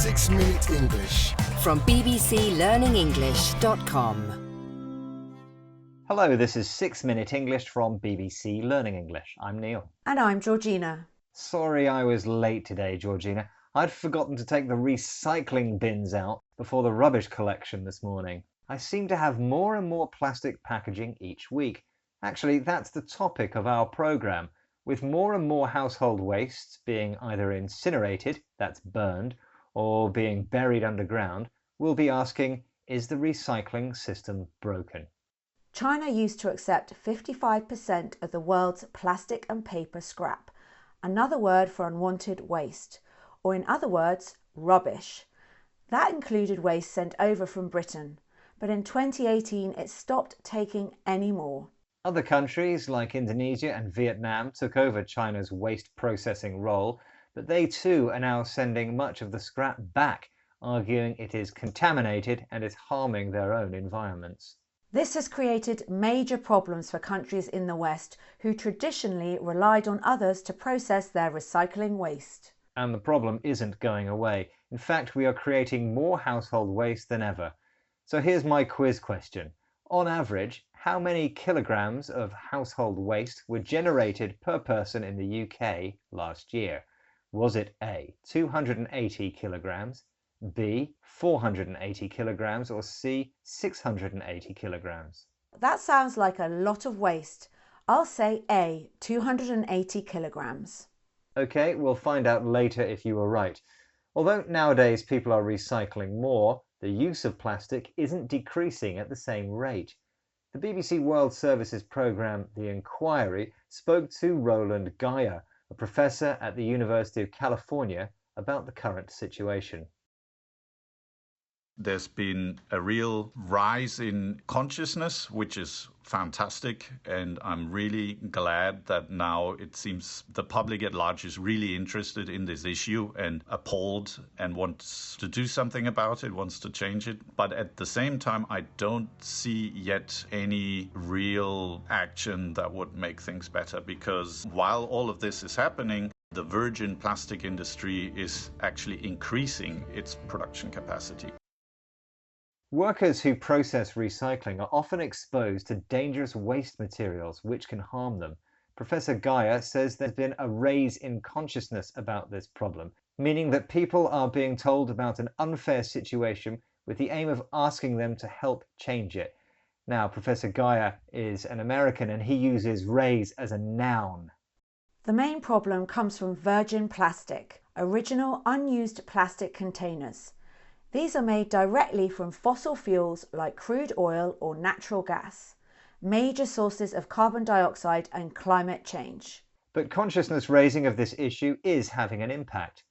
6 Minute English from bbclearningenglish.com. Hello, this is 6 Minute English from BBC Learning English. I'm Neil. And I'm Georgina. Sorry I was late today, Georgina. I'd forgotten to take the recycling bins out before the rubbish collection this morning. I seem to have more and more plastic packaging each week. Actually, that's the topic of our programme. With more and more household waste being either incinerated, that's burned, or being buried underground, we'll be asking, is the recycling system broken? China used to accept 55% of the world's plastic and paper scrap, another word for unwanted waste, or in other words, rubbish. That included waste sent over from Britain, but in 2018 it stopped taking any more. Other countries like Indonesia and Vietnam took over China's waste processing role, but they too are now sending much of the scrap back, arguing it is contaminated and is harming their own environments. This has created major problems for countries in the West who traditionally relied on others to process their recycling waste. And the problem isn't going away. In fact, we are creating more household waste than ever. So here's my quiz question. On average, how many kilograms of household waste were generated per person in the UK last year? Was it A, 280 kilograms, B, 480 kilograms, or C, 680 kilograms? That sounds like a lot of waste. I'll say A, 280 kilograms. Okay, we'll find out later if you were right. Although nowadays people are recycling more, the use of plastic isn't decreasing at the same rate. The BBC World Service's programme The Inquiry spoke to Roland Geyer, a professor at the University of California, about the current situation. There's been a real rise in consciousness, which is fantastic, and I'm really glad that now it seems the public at large is really interested in this issue and appalled and wants to do something about it, wants to change it. But at the same time, I don't see yet any real action that would make things better, because while all of this is happening, the virgin plastic industry is actually increasing its production capacity. Workers who process recycling are often exposed to dangerous waste materials which can harm them. Professor Geyer says there's been a raise in consciousness about this problem, meaning that people are being told about an unfair situation with the aim of asking them to help change it. Now, Professor Geyer is an American and he uses raise as a noun. The main problem comes from virgin plastic, original unused plastic containers. These are made directly from fossil fuels like crude oil or natural gas, major sources of carbon dioxide and climate change. But consciousness raising of this issue is having an impact.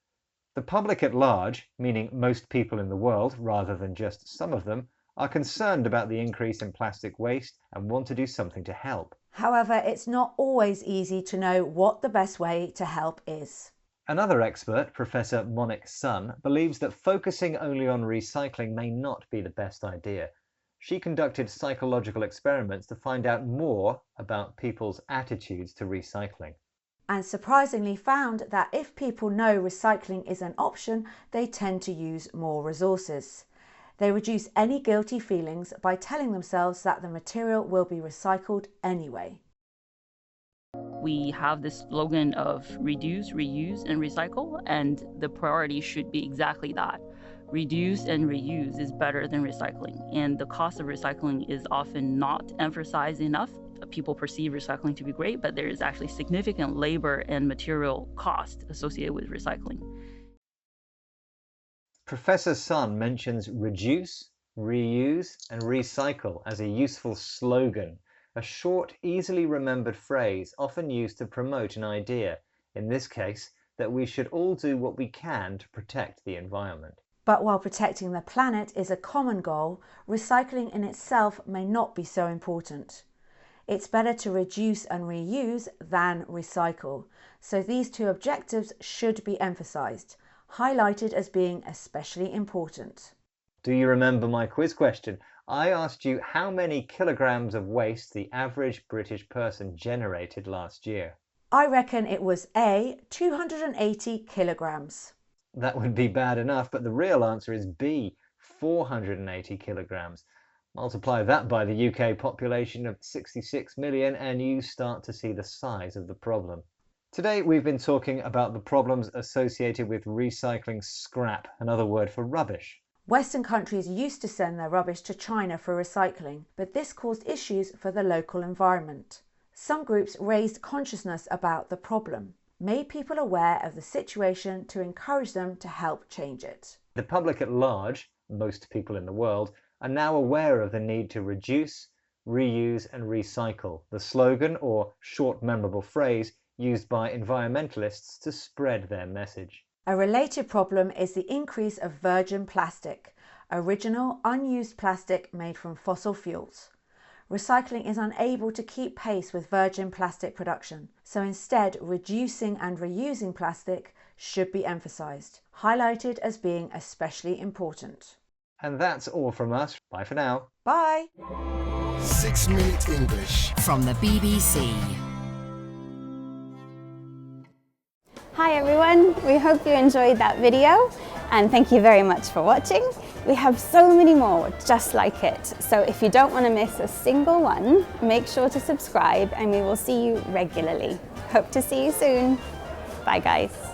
The public at large, meaning most people in the world rather than just some of them, are concerned about the increase in plastic waste and want to do something to help. However, it's not always easy to know what the best way to help is. Another expert, Professor Monique Sun, believes that focusing only on recycling may not be the best idea. She conducted psychological experiments to find out more about people's attitudes to recycling. And surprisingly found that if people know recycling is an option, they tend to use more resources. They reduce any guilty feelings by telling themselves that the material will be recycled anyway. We have this slogan of reduce, reuse, and recycle, and the priority should be exactly that. Reduce and reuse is better than recycling, and the cost of recycling is often not emphasized enough. People perceive recycling to be great, but there is actually significant labor and material cost associated with recycling. Professor Sun mentions reduce, reuse, and recycle as a useful slogan. A short, easily remembered phrase often used to promote an idea, in this case, that we should all do what we can to protect the environment. But while protecting the planet is a common goal, recycling in itself may not be so important. It's better to reduce and reuse than recycle, so these two objectives should be emphasized, highlighted as being especially important. Do you remember my quiz question? I asked you how many kilograms of waste the average British person generated last year. I reckon it was A, 280 kilograms. That would be bad enough, but the real answer is B, 480 kilograms. Multiply that by the UK population of 66 million and you start to see the size of the problem. Today we've been talking about the problems associated with recycling scrap, another word for rubbish. Western countries used to send their rubbish to China for recycling, but this caused issues for the local environment. Some groups raised consciousness about the problem, made people aware of the situation to encourage them to help change it. The public at large, most people in the world, are now aware of the need to reduce, reuse and recycle, the slogan or short memorable phrase used by environmentalists to spread their message. A related problem is the increase of virgin plastic, original unused plastic made from fossil fuels. Recycling is unable to keep pace with virgin plastic production, so instead reducing and reusing plastic should be emphasised, highlighted as being especially important. And that's all from us. Bye for now. Bye! 6 Minute English from the BBC. Hi everyone, we hope you enjoyed that video and thank you very much for watching. We have so many more just like it, so if you don't want to miss a single one, make sure to subscribe and we will see you regularly. Hope to see you soon. Bye guys.